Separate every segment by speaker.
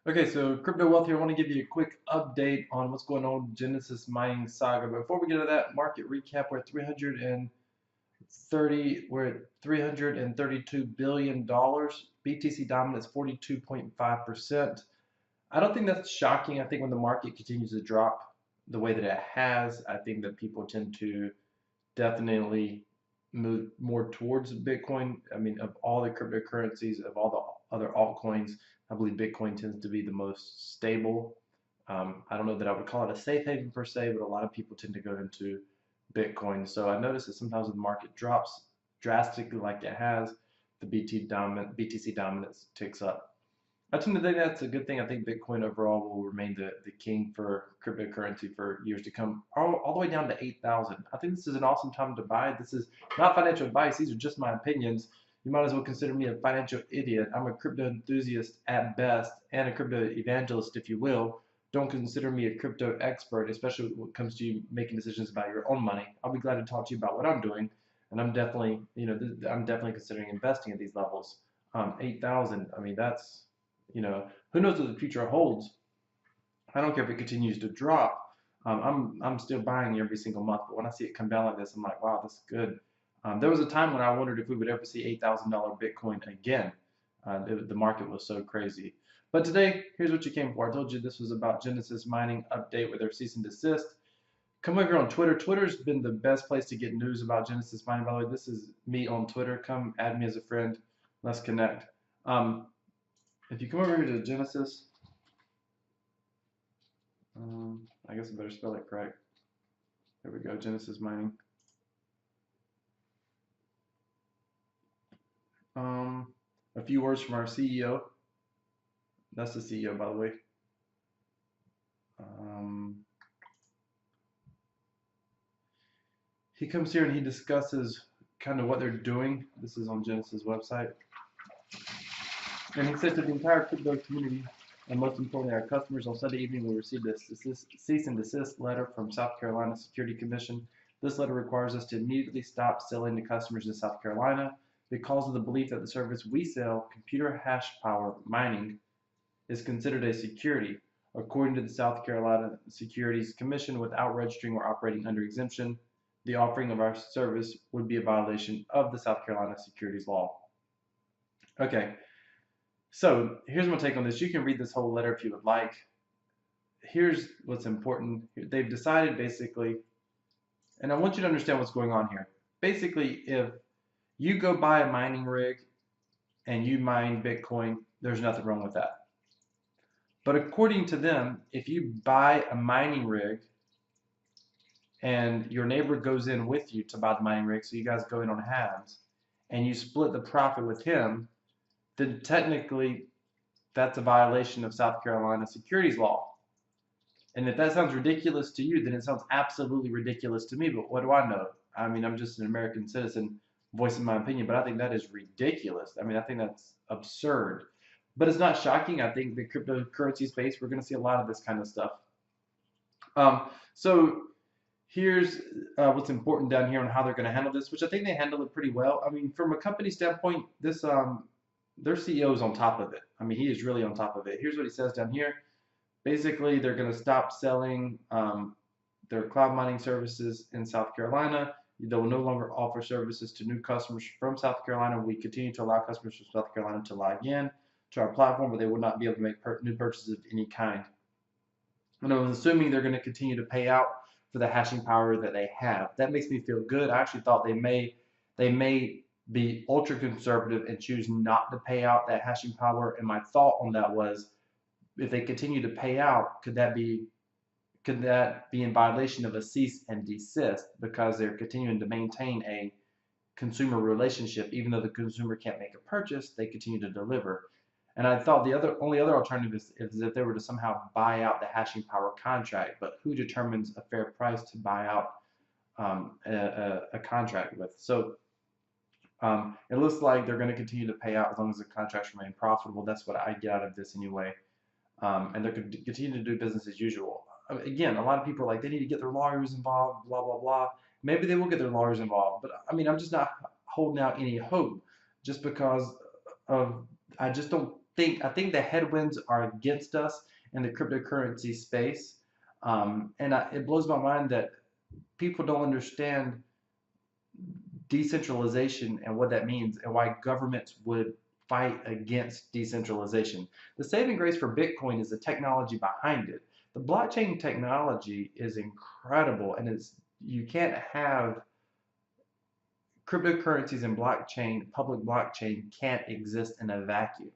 Speaker 1: Okay, so Crypto Wealth here. I want to give you a quick update on what's going on with Genesis Mining Saga. Before we get to that, market recap, we're at $332 billion. BTC dominance 42.5%. I don't think that's shocking. I think when the market continues to drop the way that it has, I think that people tend to definitely move more towards Bitcoin. I mean, of all the cryptocurrencies, of all the other altcoins, I believe Bitcoin tends to be the most stable. I don't know that I would call it a safe haven per se, but a lot of people tend to go into Bitcoin. So I notice that sometimes when the market drops drastically like it has, the BTC dominance ticks up. I tend to think that's a good thing. I think Bitcoin overall will remain the king for cryptocurrency for years to come, all the way down to 8,000. I think this is an awesome time to buy. This is not financial advice. These are just my opinions. You might as well consider me a financial idiot. I'm a crypto enthusiast at best and a crypto evangelist, if you will. Don't consider me a crypto expert, especially when it comes to you making decisions about your own money. I'll be glad to talk to you about what I'm doing, and I'm definitely, I'm definitely considering investing at these levels. 8,000. I mean, that's who knows what the future holds. I don't care if it continues to drop. I'm still buying every single month, but when I see it come down like this, I'm like, wow, this is good. There was a time when I wondered if we would ever see $8,000 Bitcoin again. The market was so crazy. But today, here's what you came for. I told you this was about Genesis Mining update with their cease and desist. Come over here on Twitter. Twitter's been the best place to get news about Genesis Mining. By the way, this is me on Twitter. Come add me as a friend. Let's connect. If you come over here to Genesis, I guess I better spell it correct. There we go, Genesis Mining. A few words from our CEO. That's the CEO, by the way. He comes here and he discusses kind of what they're doing. This is on Genesis website. And he said to the entire crypto community, and most importantly our customers, on Sunday evening we received a cease and desist letter from South Carolina Security Commission. This letter requires us to immediately stop selling to customers in South Carolina because of the belief that the service we sell, computer hash power mining, is considered a security. According to the South Carolina Securities Commission, without registering or operating under exemption, the offering of our service would be a violation of the South Carolina securities law. Okay. So here's my take on this. You can read this whole letter if you would like. Here's what's important. They've decided basically, and I want you to understand what's going on here. Basically, if you go buy a mining rig and you mine Bitcoin, there's nothing wrong with that. But according to them, if you buy a mining rig and your neighbor goes in with you to buy the mining rig, so you guys go in on halves, and you split the profit with him, then technically that's a violation of South Carolina securities law. And if that sounds ridiculous to you, then it sounds absolutely ridiculous to me. But what do I know? I mean, I'm just an American citizen voicing my opinion, but I think that is ridiculous. I mean, I think that's absurd. But it's not shocking. I think the cryptocurrency space, we're going to see a lot of this kind of stuff. So here's what's important down here on how they're going to handle this, which I think they handle it pretty well. I mean, from a company standpoint, this their CEO is on top of it. I mean, he is really on top of it. Here's what he says down here. Basically, they're going to stop selling their cloud mining services in South Carolina. They will no longer offer services to new customers from South Carolina. We continue to allow customers from South Carolina to log in to our platform, but they will not be able to make new purchases of any kind. And I'm assuming they're going to continue to pay out for the hashing power that they have. That makes me feel good. I actually thought they may be ultra conservative and choose not to pay out that hashing power. And my thought on that was, if they continue to pay out, could that be in violation of a cease and desist, because they're continuing to maintain a consumer relationship, even though the consumer can't make a purchase, they continue to deliver. And I thought the only other alternative is if they were to somehow buy out the hashing power contract. But who determines a fair price to buy out a contract with? So it looks like they're going to continue to pay out as long as the contracts remain profitable. That's what I get out of this anyway. And they're going to continue to do business as usual. Again, a lot of people are like, they need to get their lawyers involved, blah, blah, blah. Maybe they will get their lawyers involved. But I mean, I'm just not holding out any hope just because of, I just don't think the headwinds are against us in the cryptocurrency space, it blows my mind that people don't understand decentralization and what that means and why governments would fight against decentralization. The saving grace for Bitcoin is the technology behind it. The blockchain technology is incredible, and you can't have cryptocurrencies and public blockchain can't exist in a vacuum.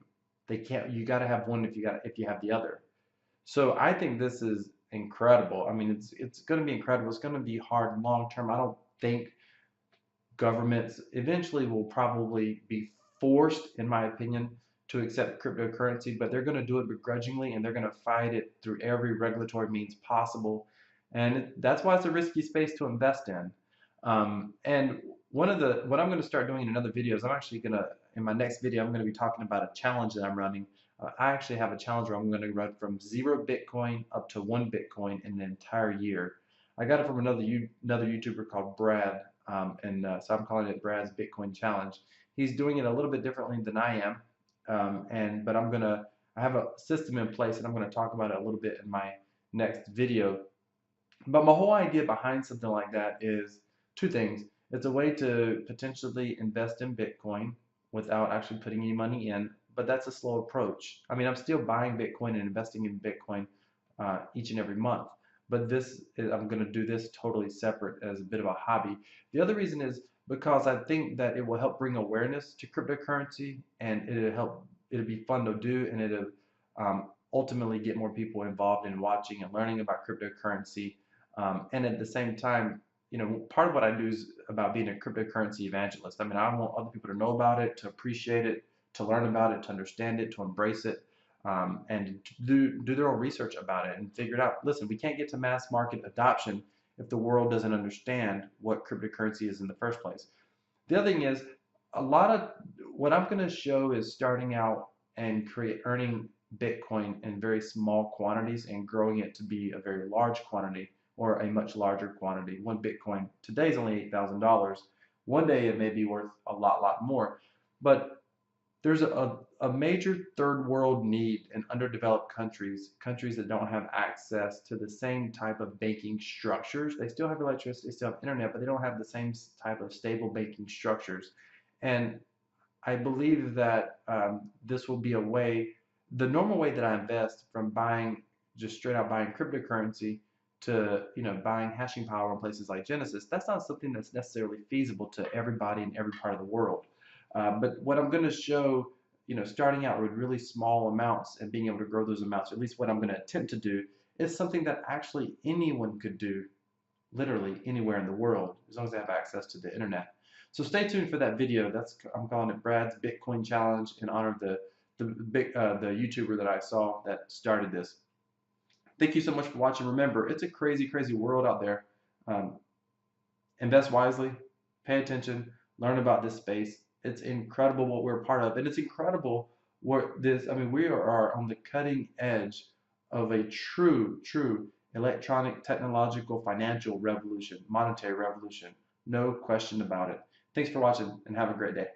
Speaker 1: They can't. You got to have one if you have the other. So I think this is incredible. I mean, it's going to be incredible. It's going to be hard long term. I don't think governments eventually will probably be forced, in my opinion, to accept cryptocurrency, but they're going to do it begrudgingly and they're going to fight it through every regulatory means possible. And that's why it's a risky space to invest in. And what I'm going to start doing in another video is in my next video, I'm going to be talking about a challenge that I'm running. I actually have a challenge where I'm going to run from 0 Bitcoin up to 1 Bitcoin in an entire year. I got it from another YouTuber called Brad, so I'm calling it Brad's Bitcoin Challenge. He's doing it a little bit differently than I am, but I have a system in place, and I'm gonna talk about it a little bit in my next video. But my whole idea behind something like that is two things. It's a way to potentially invest in Bitcoin without actually putting any money in, but that's a slow approach. I mean, I'm still buying Bitcoin and investing in Bitcoin each and every month, but I'm going to do this totally separate as a bit of a hobby. The other reason is because I think that it will help bring awareness to cryptocurrency, and it'll be fun to do, and it'll ultimately get more people involved in watching and learning about cryptocurrency. And at the same time, part of what I do is about being a cryptocurrency evangelist. I mean, I want other people to know about it, to appreciate it, to learn about it, to understand it, to embrace it, and do their own research about it and figure it out. Listen, we can't get to mass market adoption if the world doesn't understand what cryptocurrency is in the first place. The other thing is, a lot of what I'm going to show is starting out and earning Bitcoin in very small quantities and growing it to be a very large quantity or a much larger quantity. One Bitcoin today is only $8,000. One day it may be worth a lot more. But there's a major third world need in underdeveloped countries that don't have access to the same type of banking structures. They still have electricity, they still have internet, but they don't have the same type of stable banking structures. And I believe that this will be the normal way that I invest, from just straight out buying cryptocurrency to buying hashing power in places like Genesis. That's not something that's necessarily feasible to everybody in every part of the world. But what I'm going to show, starting out with really small amounts and being able to grow those amounts, or at least what I'm going to attempt to do, is something that actually anyone could do, literally anywhere in the world, as long as they have access to the internet. So stay tuned for that video. I'm calling it Brad's Bitcoin Challenge in honor of the YouTuber that I saw that started this. Thank you so much for watching. Remember, it's a crazy, crazy world out there. Invest wisely, pay attention, learn about this space. It's incredible what we're a part of, and it's incredible we are on the cutting edge of a true electronic, technological, financial revolution, monetary revolution. No question about it. Thanks for watching, and have a great day.